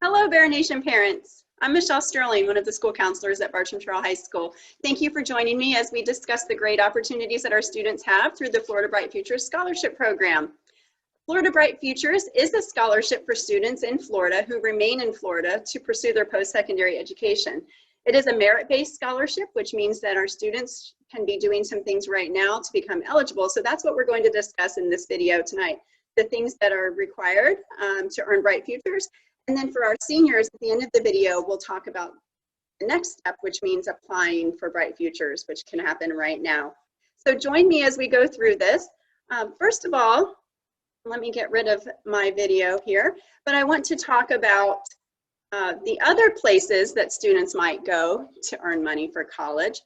Hello, Bear Nation parents. I'm Michelle Sterling, one of the school counselors at Bartram Trail High School. Thank you for joining me as we discuss the great opportunities that our students have through the Florida Bright Futures Scholarship Program. Florida Bright Futures is a scholarship for students in Florida who remain in Florida to pursue their post-secondary education. It is a merit-based scholarship, which means that our students can be doing some things right now to become eligible. So that's what we're going to discuss in this video tonight. The things that are required to earn Bright Futures. And then for our seniors, at the end of the video, we'll talk about the next step, which means applying for Bright Futures, which can happen right now. So join me as we go through this. First of all, let me get rid of my video here, but I want to talk about the other places that students might go to earn money for college.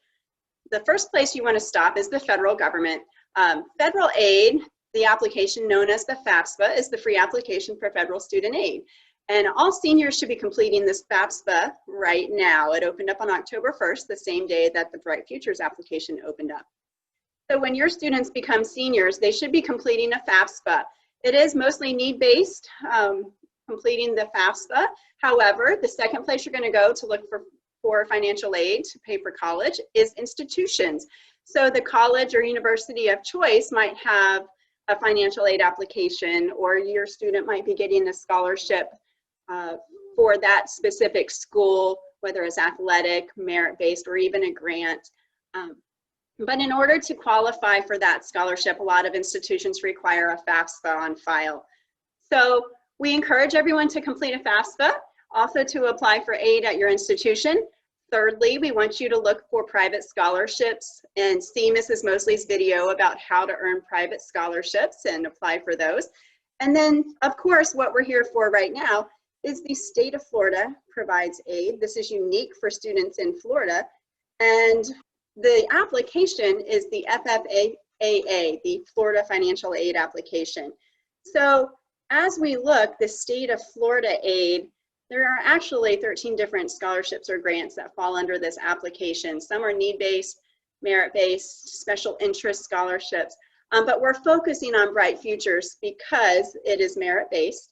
The first place you want to stop is the federal government. Federal aid, the application known as the FAFSA, is the free application for federal student aid. And all seniors should be completing this FAFSA right now. It opened up on October 1st, the same day that the Bright Futures application opened up. So when your students become seniors, they should be completing a FAFSA. It is mostly need-based, completing the FAFSA. However, the second place you're going to go to look for financial aid to pay for college is institutions. So the college or university of choice might have a financial aid application, or your student might be getting a scholarship for that specific school, whether it's athletic, merit-based, or even a grant. But in order to qualify for that scholarship, a lot of institutions require a FAFSA on file. So we encourage everyone to complete a FAFSA, also to apply for aid at your institution. Thirdly, we want you to look for private scholarships and see Mrs. Mosley's video about how to earn private scholarships and apply for those. And then, of course, what we're here for right now is the state of Florida provides aid. This is unique for students in Florida. And the application is the FFAA, the Florida Financial Aid Application. So as we look, the state of Florida aid, there are actually 13 different scholarships or grants that fall under this application. Some are need-based, merit-based, special interest scholarships, but we're focusing on Bright Futures because it is merit-based,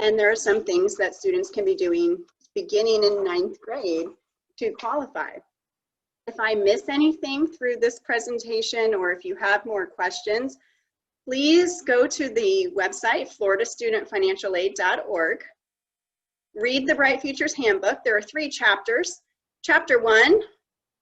and there are some things that students can be doing beginning in 9th grade to qualify. If I miss anything through this presentation, or if you have more questions, please go to the website, floridastudentfinancialaid.org. Read the Bright Futures Handbook. There are 3 chapters. Chapter 1,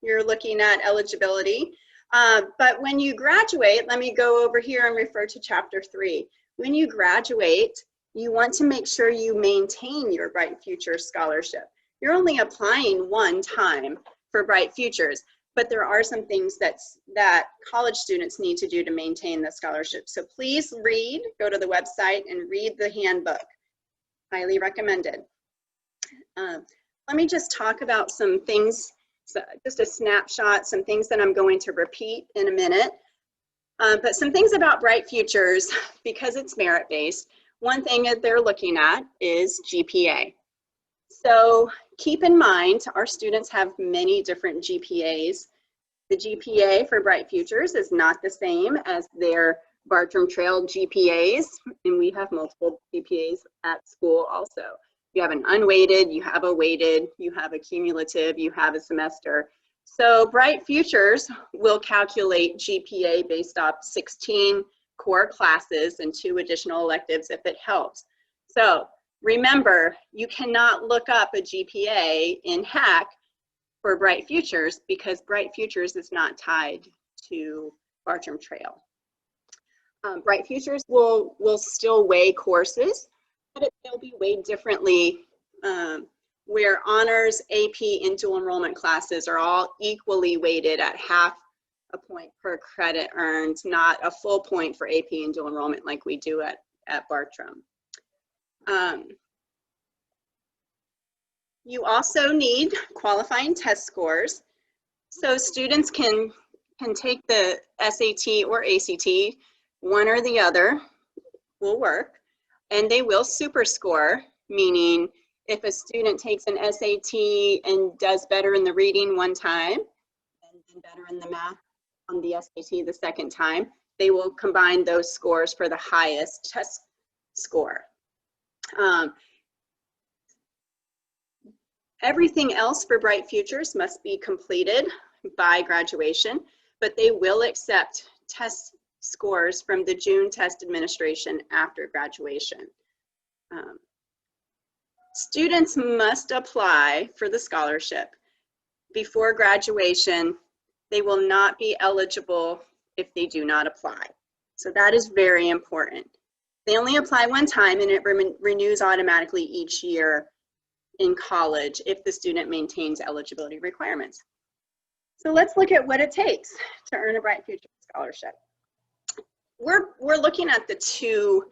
you're looking at eligibility. But when you graduate, let me go over here and refer to Chapter 3. When you graduate, you want to make sure you maintain your Bright Futures scholarship. You're only applying one time for Bright Futures, but there are some things that college students need to do to maintain the scholarship. So please read, go to the website and read the handbook. Highly recommended. Let me just talk about some things, so just a snapshot, some things that I'm going to repeat in a minute. But some things about Bright Futures, because it's merit-based, one thing that they're looking at is GPA. So keep in mind, our students have many different GPAs. The GPA for Bright Futures is not the same as their Bartram Trail GPAs, and we have multiple GPAs at school also. You have an unweighted, you have a weighted, you have a cumulative, you have a semester. So Bright Futures will calculate GPA based off 16 core classes and 2 additional electives if it helps. So remember, you cannot look up a GPA in HACC for Bright Futures because Bright Futures is not tied to Bartram Trail. Bright Futures will still weigh courses, but they'll be weighed differently, where honors, AP, and dual enrollment classes are all equally weighted at half a point per credit earned, not a full point for AP and dual enrollment like we do at Bartram. You also need qualifying test scores. So students can take the SAT or ACT, one or the other will work, and they will super score, meaning if a student takes an SAT and does better in the reading one time and better in the math on the SAT the second time, they will combine those scores for the highest test score. Everything else for Bright Futures must be completed by graduation, but they will accept test scores from the June test administration after graduation. Students must apply for the scholarship before graduation. They will not be eligible if they do not apply. So that is very important. They only apply one time and it renews automatically each year in college if the student maintains eligibility requirements. So let's look at what it takes to earn a Bright Futures scholarship. We're looking at the two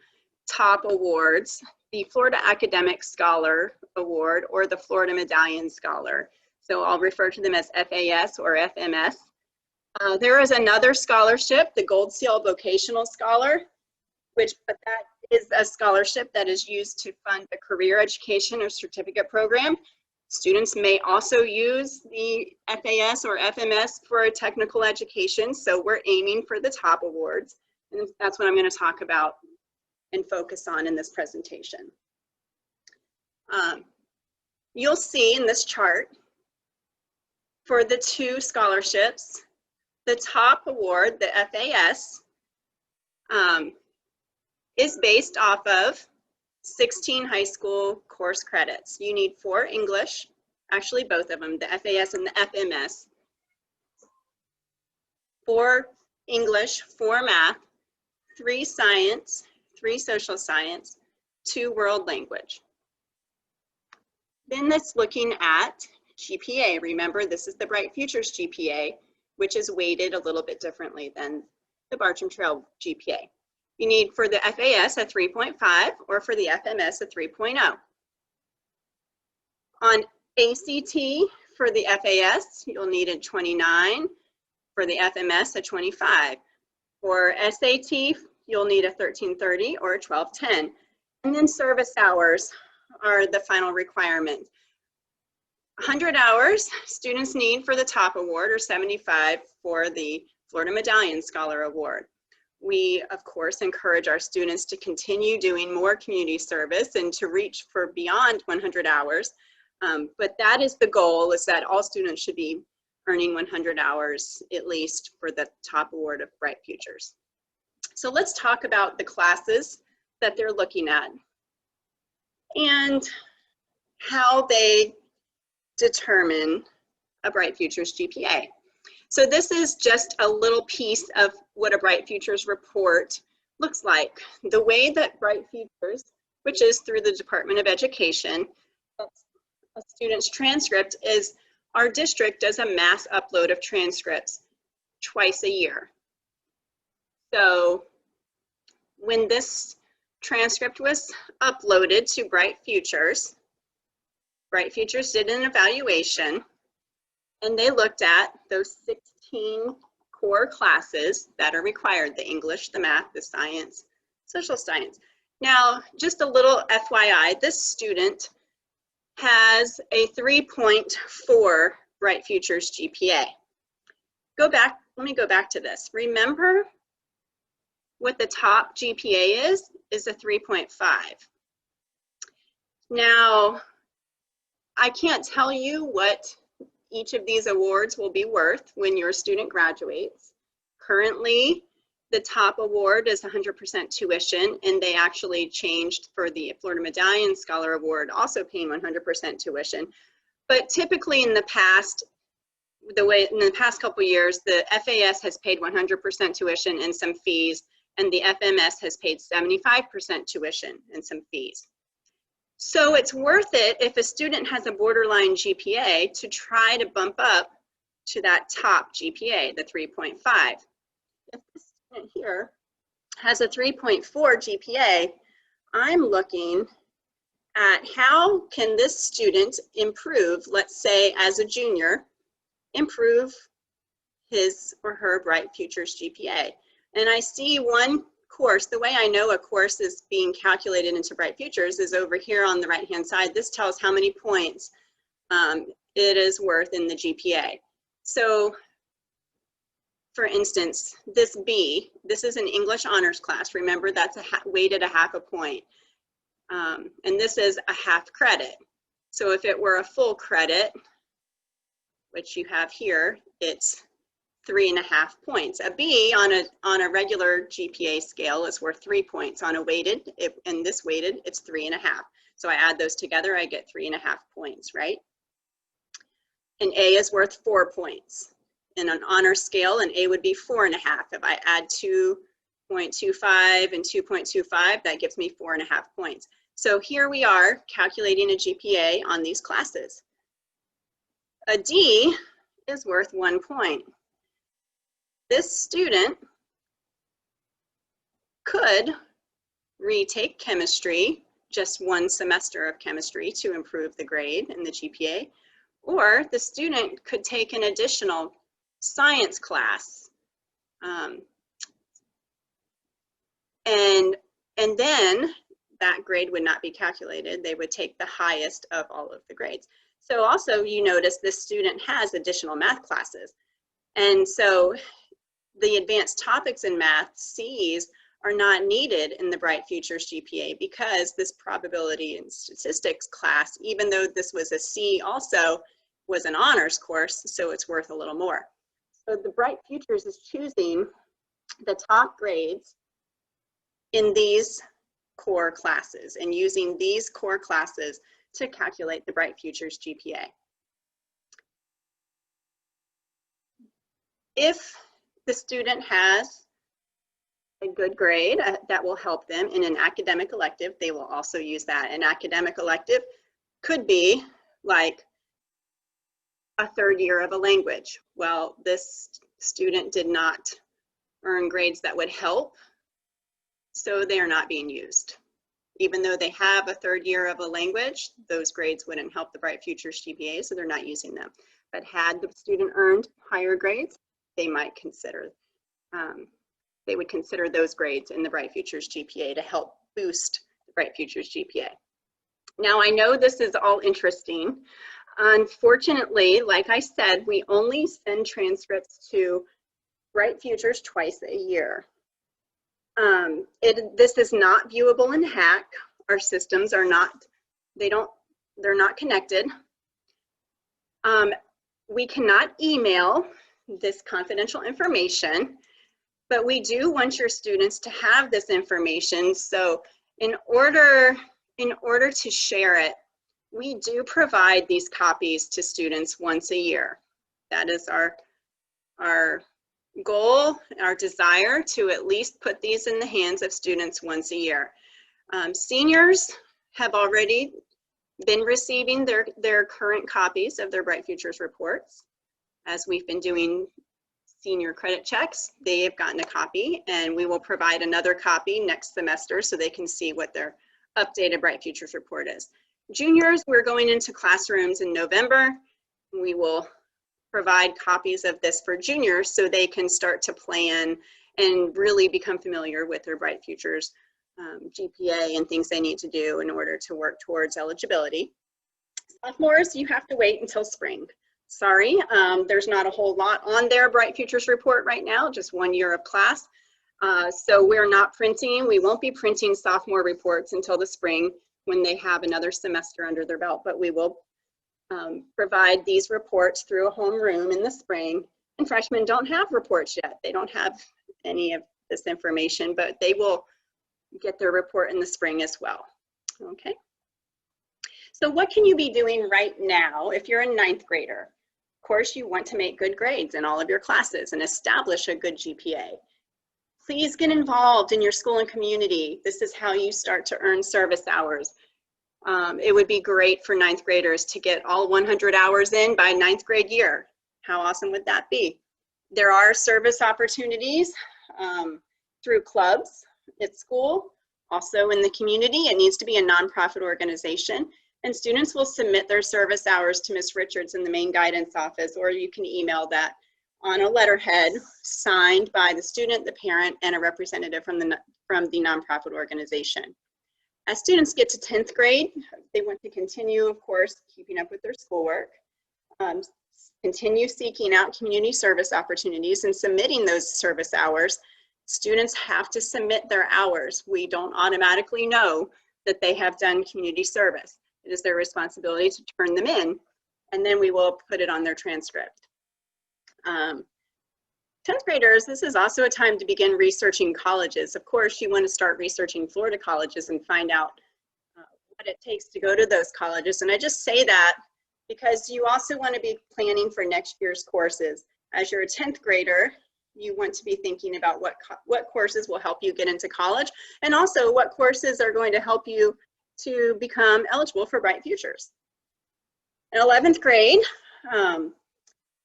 top awards, the Florida Academic Scholar Award or the Florida Medallion Scholar. So I'll refer to them as FAS or FMS. There is another scholarship, the Gold Seal Vocational Scholar, but that is a scholarship that is used to fund a career education or certificate program. Students may also use the FAS or FMS for a technical education, so we're aiming for the top awards, and that's what I'm going to talk about and focus on in this presentation. You'll see in this chart for the two scholarships, the top award, the FAS, is based off of 16 high school course credits. You need 4 English, actually both of them, the FAS and the FMS. 4 English, 4 math, 3 science, 3 social science, 2 world language. Then that's looking at GPA. Remember, this is the Bright Futures GPA, which is weighted a little bit differently than the Bartram Trail GPA. You need for the FAS a 3.5 or for the FMS a 3.0. On ACT for the FAS, you'll need a 29. For the FMS, a 25. For SAT, you'll need a 1330 or a 1210. And then service hours are the final requirement. 100 hours students need for the top award or 75 for the Florida Medallion Scholar Award. We, of course, encourage our students to continue doing more community service and to reach for beyond 100 hours. But that is the goal, is that all students should be earning 100 hours at least for the top award of Bright Futures. So let's talk about the classes that they're looking at and how they determine a Bright Futures GPA. So this is just a little piece of what a Bright Futures report looks like. The way that Bright Futures, which is through the Department of Education, a student's transcript, is our district does a mass upload of transcripts twice a year. So when this transcript was uploaded to Bright Futures did an evaluation, and they looked at those 16 core classes that are required: the English, the math, the science, social science. Now, just a little FYI, this student has a 3.4 Bright Futures GPA. Let me go back to this. Remember what the top GPA is a 3.5. Now, I can't tell you what each of these awards will be worth when your student graduates. Currently, the top award is 100% tuition, and they actually changed for the Florida Medallion Scholar Award, also paying 100% tuition. But typically in the past, in the past couple years, the FAS has paid 100% tuition and some fees, and the FMS has paid 75% tuition and some fees. So it's worth it if a student has a borderline GPA to try to bump up to that top GPA, the 3.5. If the student here has a 3.4 GPA, I'm looking at how can this student improve, let's say as a junior, improve his or her Bright Futures GPA. And I see one course. The way I know a course is being calculated into Bright Futures is over here on the right hand side. This tells how many points it is worth in the GPA. So for instance, this B, this is an English honors class. Remember, that's weighted a half a point. And this is a half credit. So if it were a full credit, which you have here, it's 3.5 points. A B on a regular GPA scale is worth 3 points. On a weighted, and this weighted, it's 3.5. So I add those together, I get 3.5 points, right? An A is worth 4 points. In an honor scale, an A would be 4.5. If I add 2.25 and 2.25, that gives me 4.5 points. So here we are calculating a GPA on these classes. A D is worth 1 point. This student could retake chemistry, just 1 semester of chemistry to improve the grade and the GPA, or the student could take an additional science class. And then that grade would not be calculated. They would take the highest of all of the grades. So also you notice this student has additional math classes. And so the advanced topics in math, Cs, are not needed in the Bright Futures GPA because this probability and statistics class, even though this was a C also, was an honors course, so it's worth a little more. So the Bright Futures is choosing the top grades in these core classes and using these core classes to calculate the Bright Futures GPA. If the student has a good grade that will help them in an academic elective, they will also use that. An academic elective could be like a 3rd year of a language. Well, this student did not earn grades that would help, so they are not being used. Even though they have a 3rd year of a language, those grades wouldn't help the Bright Futures GPA, so they're not using them. But had the student earned higher grades, they might consider, they would consider those grades in the Bright Futures GPA to help boost the Bright Futures GPA. Now I know this is all interesting. Unfortunately, like I said, we only send transcripts to Bright Futures twice a year. This is not viewable in Hack. Our systems are not, they're not connected. We cannot email this confidential information, but we do want your students to have this information. So in order to share it, we do provide these copies to students once a year. That is our goal, our desire to at least put these in the hands of students once a year. Seniors have already been receiving their current copies of their Bright Futures reports. As we've been doing senior credit checks, they have gotten a copy, and we will provide another copy next semester so they can see what their updated Bright Futures report is. Juniors, we're going into classrooms in November. We will provide copies of this for juniors so they can start to plan and really become familiar with their Bright Futures GPA and things they need to do in order to work towards eligibility. Sophomores, you have to wait until spring. Sorry, there's not a whole lot on their Bright Futures report right now, just 1 year of class. So we're not printing, we won't be printing sophomore reports until the spring when they have another semester under their belt, but we will provide these reports through a homeroom in the spring. And freshmen don't have reports yet. They don't have any of this information, but they will get their report in the spring as well. Okay. So what can you be doing right now if you're a 9th grader? Of course, you want to make good grades in all of your classes and establish a good GPA. Please get involved in your school and community. This is how you start to earn service hours. It would be great for 9th graders to get all 100 hours in by 9th grade year. How awesome would that be? There are service opportunities through clubs at school, also in the community. It needs to be a nonprofit organization, and students will submit their service hours to Ms. Richards in the main guidance office, or you can email that on a letterhead signed by the student, the parent, and a representative from the nonprofit organization. As students get to 10th grade, they want to continue, of course, keeping up with their schoolwork, continue seeking out community service opportunities and submitting those service hours. Students have to submit their hours. We don't automatically know that they have done community service. It is their responsibility to turn them in, and then we will put it on their transcript. 10th graders, this is also a time to begin researching colleges. Of course, you want to start researching Florida colleges and find out what it takes to go to those colleges. And I just say that because you also want to be planning for next year's courses. As you're a 10th grader, you want to be thinking about what courses will help you get into college, and also what courses are going to help you to become eligible for Bright Futures. In 11th grade,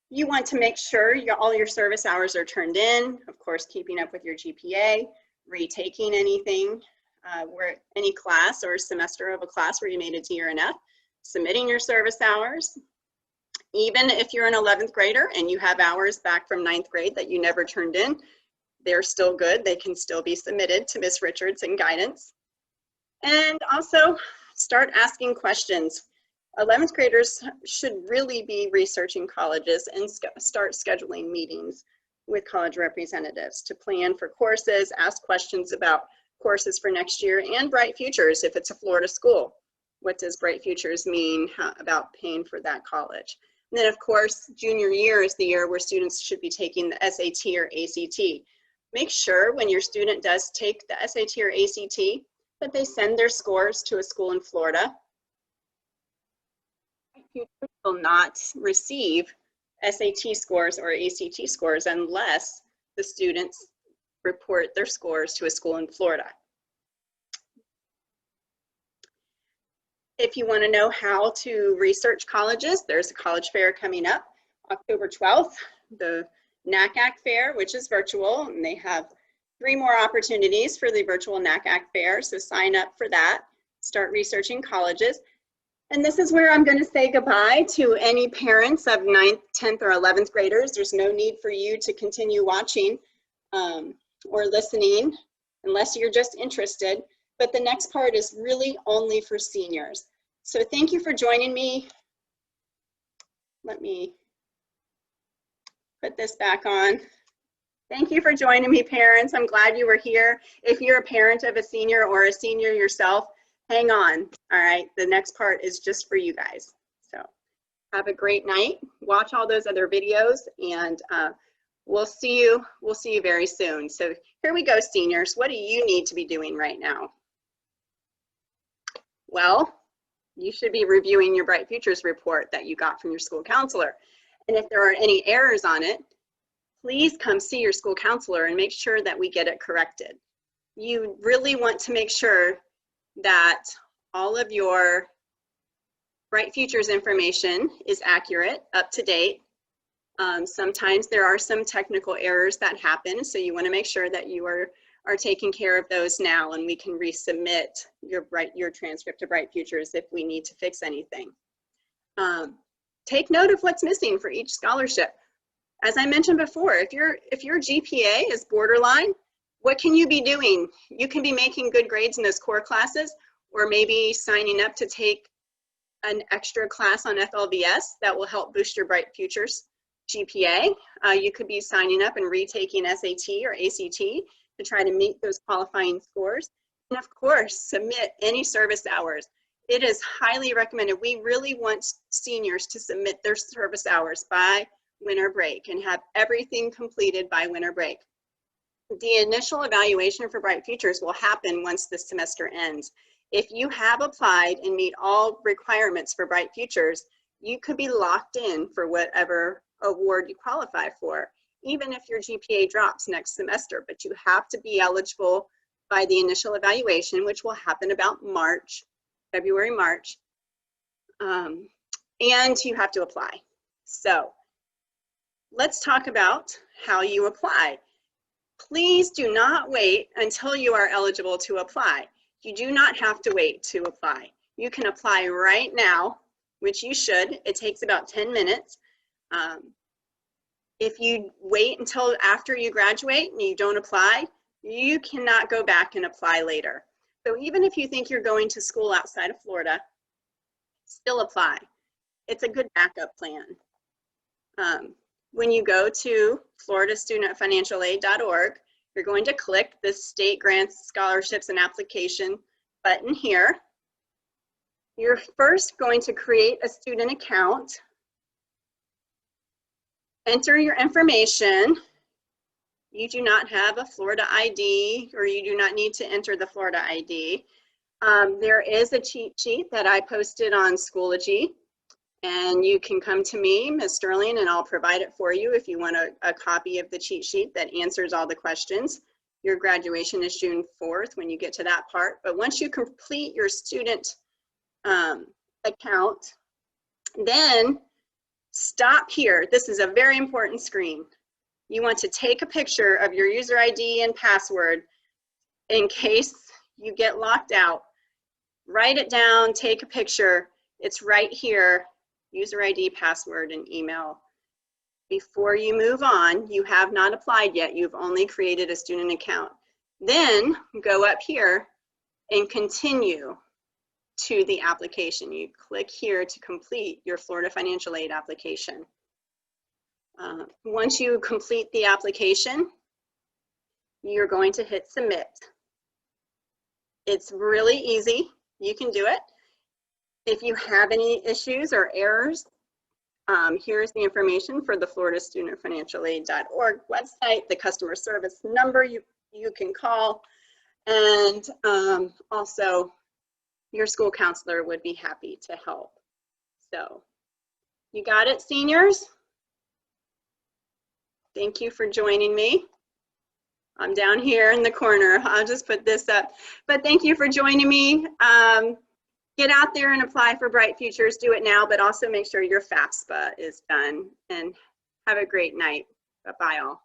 you want to make sure all your service hours are turned in, of course, keeping up with your GPA, retaking anything, any class or semester of a class where you made a D or an F, submitting your service hours. Even if you're an 11th grader and you have hours back from 9th grade that you never turned in, they're still good. They can still be submitted to Ms. Richards in guidance. And also start asking questions. 11th graders should really be researching colleges and start scheduling meetings with college representatives to plan for courses, ask questions about courses for next year, and Bright Futures if it's a Florida school. What does Bright Futures mean about paying for that college? And then of course, junior year is the year where students should be taking the SAT or ACT. Make sure when your student does take the SAT or ACT that they send their scores to a school in Florida. You will not receive SAT scores or ACT scores unless the students report their scores to a school in Florida. If you want to know how to research colleges, there's a college fair coming up October 12th, the NACAC fair, which is virtual, and they have 3 more opportunities for the virtual NACAC fair, so sign up for that, start researching colleges. And this is where I'm going to say goodbye to any parents of 9th, 10th, or 11th graders. There's no need for you to continue watching or listening unless you're just interested. But the next part is really only for seniors. So thank you for joining me. Let me put this back on. Thank you for joining me, parents. I'm glad you were here. If you're a parent of a senior or a senior yourself, hang on, all right? The next part is just for you guys. So have a great night. Watch all those other videos, and we'll see you very soon. So here we go, seniors. What do you need to be doing right now? Well, you should be reviewing your Bright Futures report that you got from your school counselor. And if there are any errors on it, please come see your school counselor and make sure that we get it corrected. You really want to make sure that all of your Bright Futures information is accurate, up to date. Sometimes there are some technical errors that happen, so you want to make sure that you are taking care of those now, and we can resubmit your transcript to Bright Futures if we need to fix anything. Take note of what's missing for each scholarship. As I mentioned before, if your GPA is borderline, what can you be doing? You can be making good grades in those core classes, or maybe signing up to take an extra class on FLVS that will help boost your Bright Futures GPA. You could be signing up and retaking SAT or ACT to try to meet those qualifying scores. And of course, submit any service hours. It is highly recommended. We really want seniors to submit their service hours by winter break and have everything completed by winter break. The initial evaluation for Bright Futures will happen once the semester ends. If you have applied and meet all requirements for Bright Futures, you could be locked in for whatever award you qualify for, even if your GPA drops next semester. But you have to be eligible by the initial evaluation, which will happen about February, March, and you have to apply. So let's talk about how you apply. Please do not wait until you are eligible to apply. You do not have to wait to apply. You can apply right now, which you should. It takes about 10 minutes. If you wait until after you graduate and you don't apply, you cannot go back and apply later. So even if you think you're going to school outside of Florida, still apply. It's a good backup plan. When you go to floridastudentfinancialaid.org, you're going to click the State Grants, Scholarships, and Application button here. You're first going to create a student account, enter your information. You do not have a Florida ID, or you do not need to enter the Florida ID. There is a cheat sheet that I posted on Schoology, and you can come to me, Ms. Sterling, and I'll provide it for you if you want a copy of the cheat sheet that answers all the questions. Your graduation is June 4th when you get to that part. But once you complete your student account, then stop here. This is a very important screen. You want to take a picture of your user ID and password in case you get locked out. Write it down, take a picture. It's right here, user ID, password, and email. Before you move on, you have not applied yet. You've only created a student account. Then go up here and continue to the application. You click here to complete your Florida financial aid application. Once you complete the application, you're going to hit submit. It's really easy. You can do it. If you have any issues or errors, here's the information for the FloridaStudentFinancialAid.org website, the customer service number you can call, and also your school counselor would be happy to help. So, you got it, seniors? Thank you for joining me. I'm down here in the corner. I'll just put this up. But thank you for joining me. Get out there and apply for Bright Futures. Do it now, but also make sure your FAFSA is done. And have a great night. Bye-bye all.